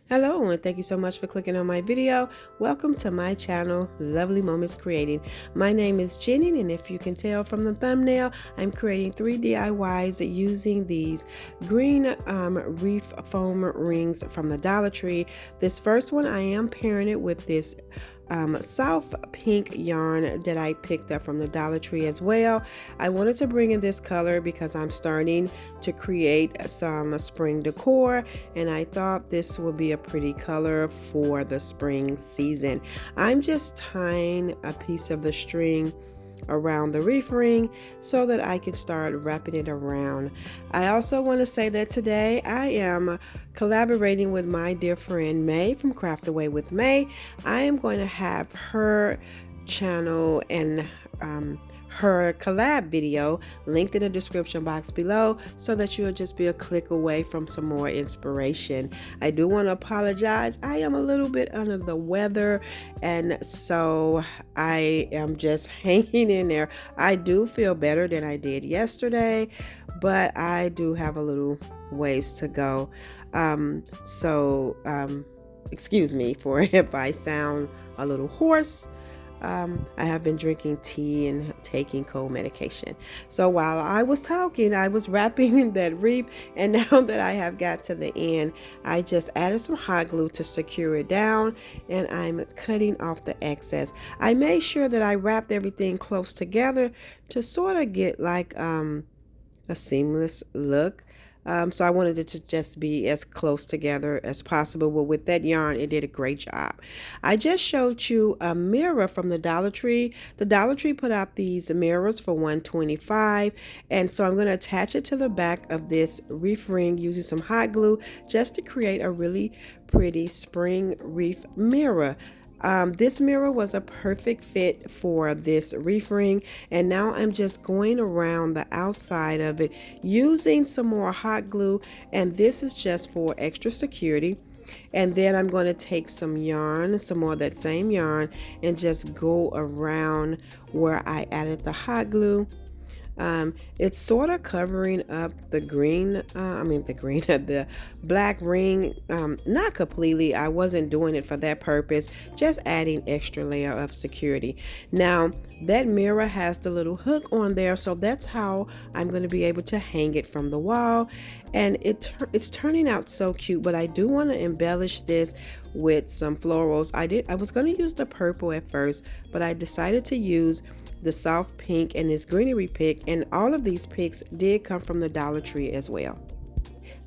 Hello, and thank you so much for clicking on my video. Welcome to my channel, Lovely Moments Creating. My name is Jenny, and if you can tell from the thumbnail, I'm creating 3 DIYs using these green wreath foam rings from the Dollar Tree. This first one, I am pairing it with this soft pink yarn that I picked up from the Dollar Tree as well. I wanted to bring in this color because I'm starting to create some spring decor, and I thought this would be a pretty color for the spring season. I'm just tying a piece of the string around the wreath ring so that I can start wrapping it around. I also want to say that today I am collaborating with my dear friend May from Craft Away with May. I am going to have her channel and her collab video linked in the description box below so that you'll just be a click away from some more inspiration. I do want to apologize. I am a little bit under the weather, and so I am just hanging in there. I do feel better than I did yesterday, but I do have a little ways to go. Excuse me for if I sound a little hoarse. I have been drinking tea and taking cold medication. So while I was talking, I was wrapping that wreath, and now that I have got to the end, I just added some hot glue to secure it down, and I'm cutting off the excess. I made sure that I wrapped everything close together to sort of get like a seamless look. So I wanted it to just be as close together as possible. But with that yarn, it did a great job. I just showed you a mirror from the Dollar Tree. The Dollar Tree put out these mirrors for $125, and so I'm going to attach it to the back of this wreath ring using some hot glue just to create a really pretty spring wreath mirror. This mirror was a perfect fit for this wreath ring, and now I'm just going around the outside of it using some more hot glue, and this is just for extra security. And then I'm going to take some yarn, some more of that same yarn, and just go around where I added the hot glue. It's sort of covering up the green, the black ring, not completely. I wasn't doing it for that purpose, just adding extra layer of security. Now, that mirror has the little hook on there, so that's how I'm going to be able to hang it from the wall. And it's turning out so cute, but I do want to embellish this with some florals. I was going to use the purple at first, but I decided to use the soft pink and this greenery pick, and all of these picks did come from the Dollar Tree as well.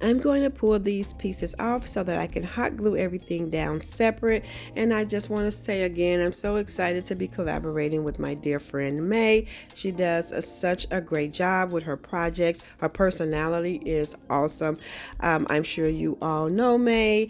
I'm going to pull these pieces off so that I can hot glue everything down separate. And I just want to say again, I'm so excited to be collaborating with my dear friend May. She does such a great job with her projects. Her personality is awesome. I'm sure you all know May.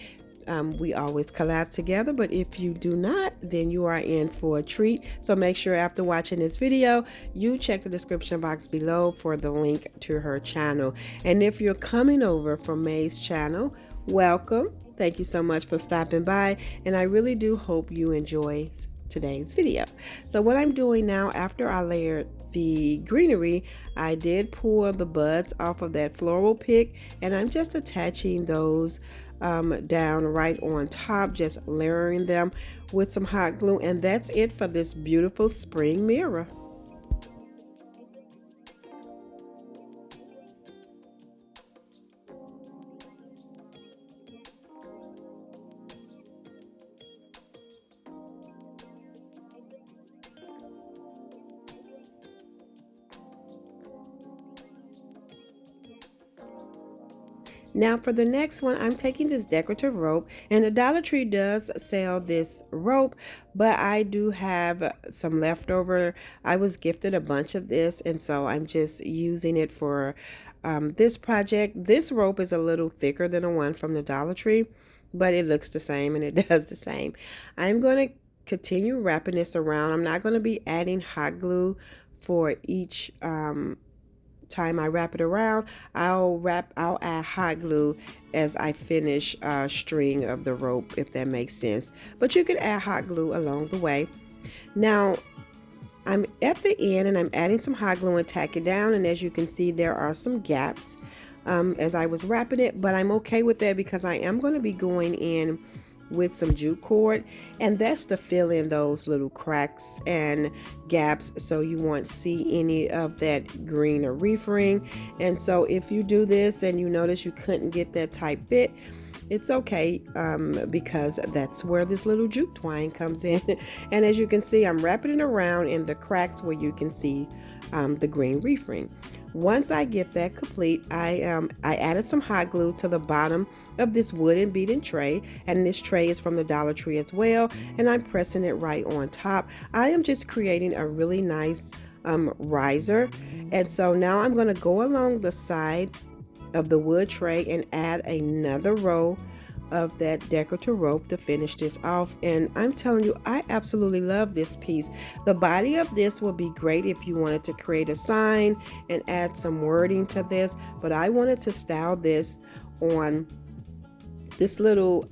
We always collab together, but if you do not, then you are in for a treat. So make sure after watching this video, you check the description box below for the link to her channel. And if you're coming over from May's channel, welcome. Thank you so much for stopping by, and I really do hope you enjoy today's video. So what I'm doing now, after I layered the greenery, I did pull the buds off of that floral pick, and I'm just attaching those down right on top, just layering them with some hot glue, and that's it for this beautiful spring mirror. Now for the next one, I'm taking this decorative rope, and the Dollar Tree does sell this rope, but I do have some leftover. I was gifted a bunch of this, and so I'm just using it for this project. This rope is a little thicker than the one from the Dollar Tree, but it looks the same and it does the same. I'm going to continue wrapping this around. I'm not going to be adding hot glue for each time I wrap it around. I'll add hot glue as I finish a string of the rope, if that makes sense. But you can add hot glue along the way. Now I'm at the end, and I'm adding some hot glue and tack it down, and as you can see, there are some gaps. as I was wrapping it, but I'm okay with that because I am going to be going in with some jute cord, and that's to fill in those little cracks and gaps so you won't see any of that green or reef ring. And so if you do this and you notice you couldn't get that tight fit, it's okay, because that's where this little jute twine comes in. And as you can see, I'm wrapping it around in the cracks where you can see the green reef ring. Once I get that complete, I added some hot glue to the bottom of this wooden beading tray, and this tray is from the Dollar Tree as well, and I'm pressing it right on top. I am just creating a really nice riser, and so now I'm going to go along the side of the wood tray and add another row of that decorative rope to finish this off. And I'm telling you, I absolutely love this piece. The body of this will be great if you wanted to create a sign and add some wording to this, but I wanted to style this on this little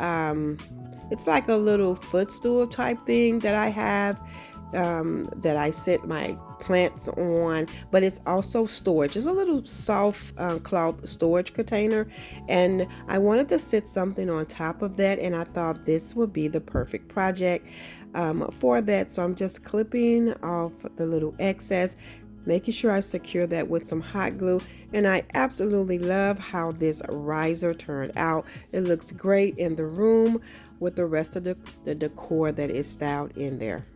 it's like a little footstool type thing that I have, that I set my plants on, but it's also storage. It's a little soft cloth storage container, and I wanted to sit something on top of that, and I thought this would be the perfect project for that. So I'm just clipping off the little excess, making sure I secure that with some hot glue, and I absolutely love how this riser turned out. It looks great in the room with the rest of the decor that is styled in there.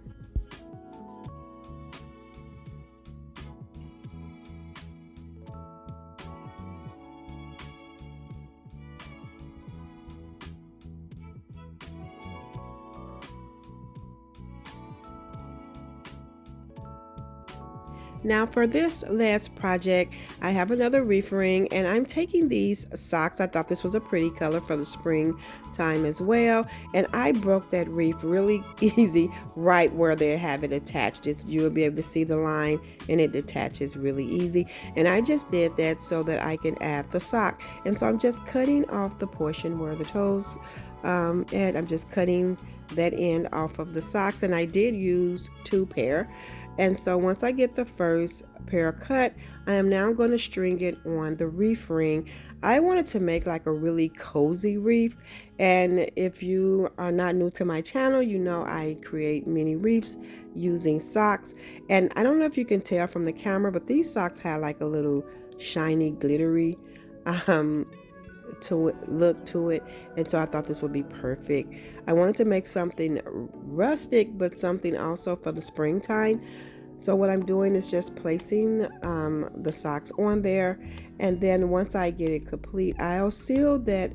Now for this last project, I have another reef ring, and I'm taking these socks. I thought this was a pretty color for the springtime as well, and I broke that reef really easy right where they have it attached. You'll be able to see the line, and it detaches really easy, and I just did that so that I can add the sock. And so I'm just cutting off the portion where the toes and I'm just cutting that end off of the socks, and I did use 2 pair. And so once I get the first pair cut, I am now going to string it on the reef ring. I wanted to make like a really cozy reef, and if you are not new to my channel, you know I create mini reefs using socks. And I don't know if you can tell from the camera, but these socks had like a little shiny glittery look to it, and so I thought this would be perfect. I wanted to make something rustic but something also for the springtime. So what I'm doing is just placing the socks on there, and then once I get it complete, I'll seal that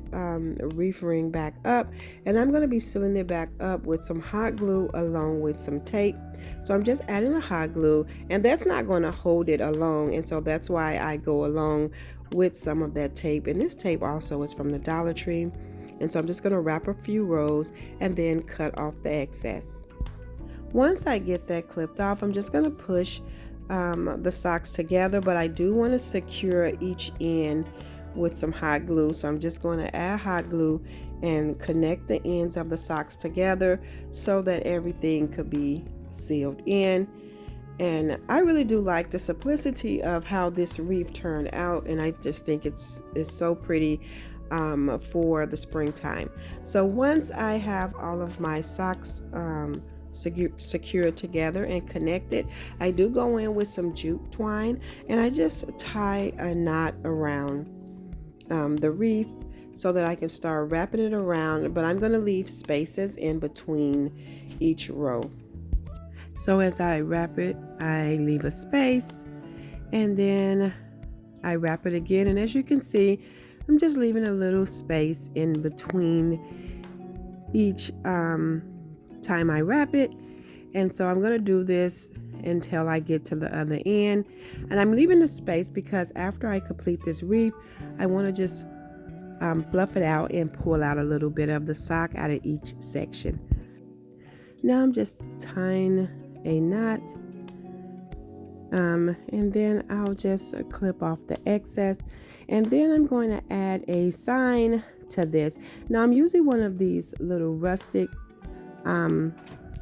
reef ring back up, and I'm going to be sealing it back up with some hot glue along with some tape. So I'm just adding a hot glue, and that's not going to hold it along, and so that's why I go along with some of that tape. And this tape also is from the Dollar Tree, and so I'm just going to wrap a few rows and then cut off the excess. Once I get that clipped off, I'm just going to push the socks together, but I do want to secure each end with some hot glue. So I'm just going to add hot glue and connect the ends of the socks together so that everything could be sealed in. And I really do like the simplicity of how this reef turned out, and I just think it's so pretty for the springtime. So once I have all of my socks secured together and connected, I do go in with some jute twine, and I just tie a knot around the reef so that I can start wrapping it around, but I'm going to leave spaces in between each row. So as I wrap it, I leave a space, and then I wrap it again, and as you can see, I'm just leaving a little space in between each time I wrap it. And so I'm going to do this until I get to the other end, and I'm leaving the space because after I complete this reef, I want to just fluff it out and pull out a little bit of the sock out of each section. Now I'm just tying a knot, and then I'll just clip off the excess, and then I'm going to add a sign to this. Now I'm using one of these little rustic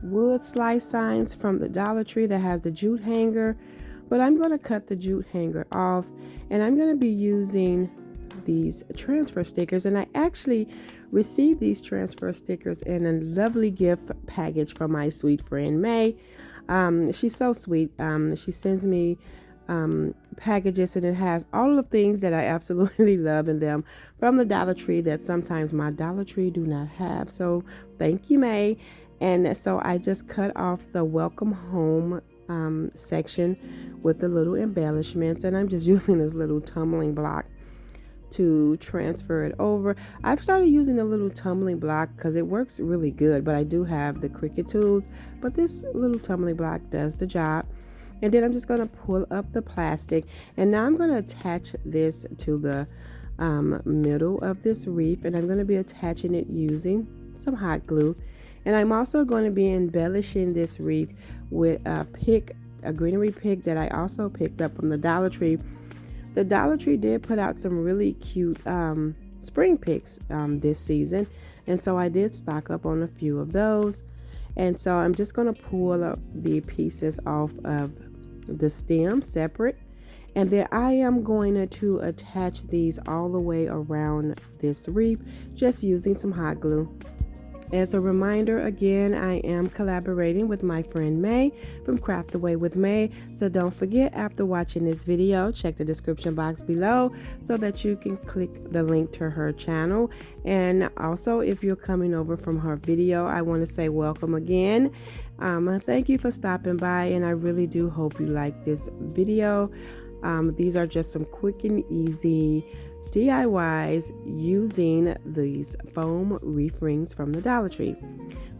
wood slice signs from the Dollar Tree that has the jute hanger, but I'm going to cut the jute hanger off, and I'm going to be using these transfer stickers, and I actually received these transfer stickers in a lovely gift package from my sweet friend May. She's so sweet. She sends me packages, and it has all the things that I absolutely love in them from the Dollar Tree that sometimes my Dollar Tree do not have. So thank you, May. And so I just cut off the welcome home section with the little embellishments, and I'm just using this little tumbling block to transfer it over. I've started using the little tumbling block because it works really good, but I do have the Cricut tools, but this little tumbling block does the job. And then I'm just going to pull up the plastic, and now I'm going to attach this to the middle of this wreath, and I'm going to be attaching it using some hot glue. And I'm also going to be embellishing this wreath with a greenery pick that I also picked up from the Dollar Tree. The Dollar Tree did put out some really cute spring picks this season, and so I did stock up on a few of those. And so I'm just going to pull up the pieces off of the stem separate, and then I am going to attach these all the way around this wreath just using some hot glue. As a reminder, again, I am collaborating with my friend May from Craft Away with May. So don't forget, after watching this video, check the description box below so that you can click the link to her channel. And also, if you're coming over from her video, I want to say welcome again. Thank you for stopping by, and I really do hope you like this video. These are just some quick and easy DIYs using these foam wreath rings from the Dollar Tree.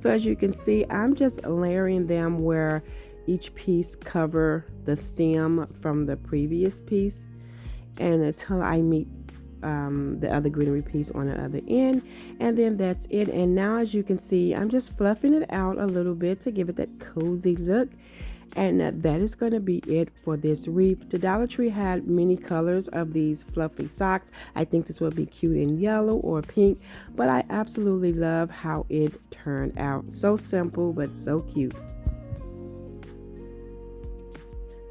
So as you can see, I'm just layering them where each piece cover the stem from the previous piece, and until I meet the other greenery piece on the other end, and then that's it. And now, as you can see, I'm just fluffing it out a little bit to give it that cozy look. And that is going to be it for this wreath. The Dollar Tree had many colors of these fluffy socks. I think this would be cute in yellow or pink, but I absolutely love how it turned out. So simple, but so cute.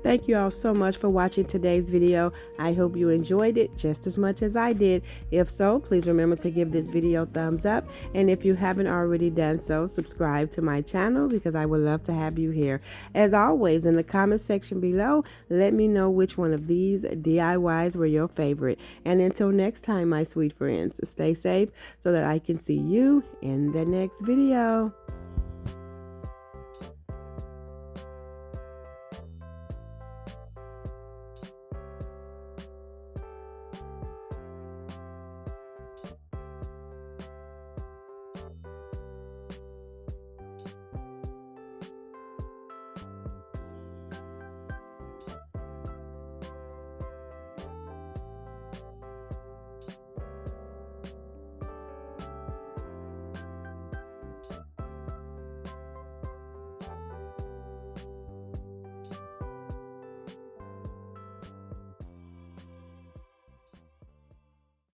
Thank you all so much for watching today's video. I hope you enjoyed it just as much as I did. If so, please remember to give this video a thumbs up. And if you haven't already done so, subscribe to my channel because I would love to have you here. As always, in the comment section below, let me know which one of these DIYs were your favorite. And until next time, my sweet friends, stay safe so that I can see you in the next video.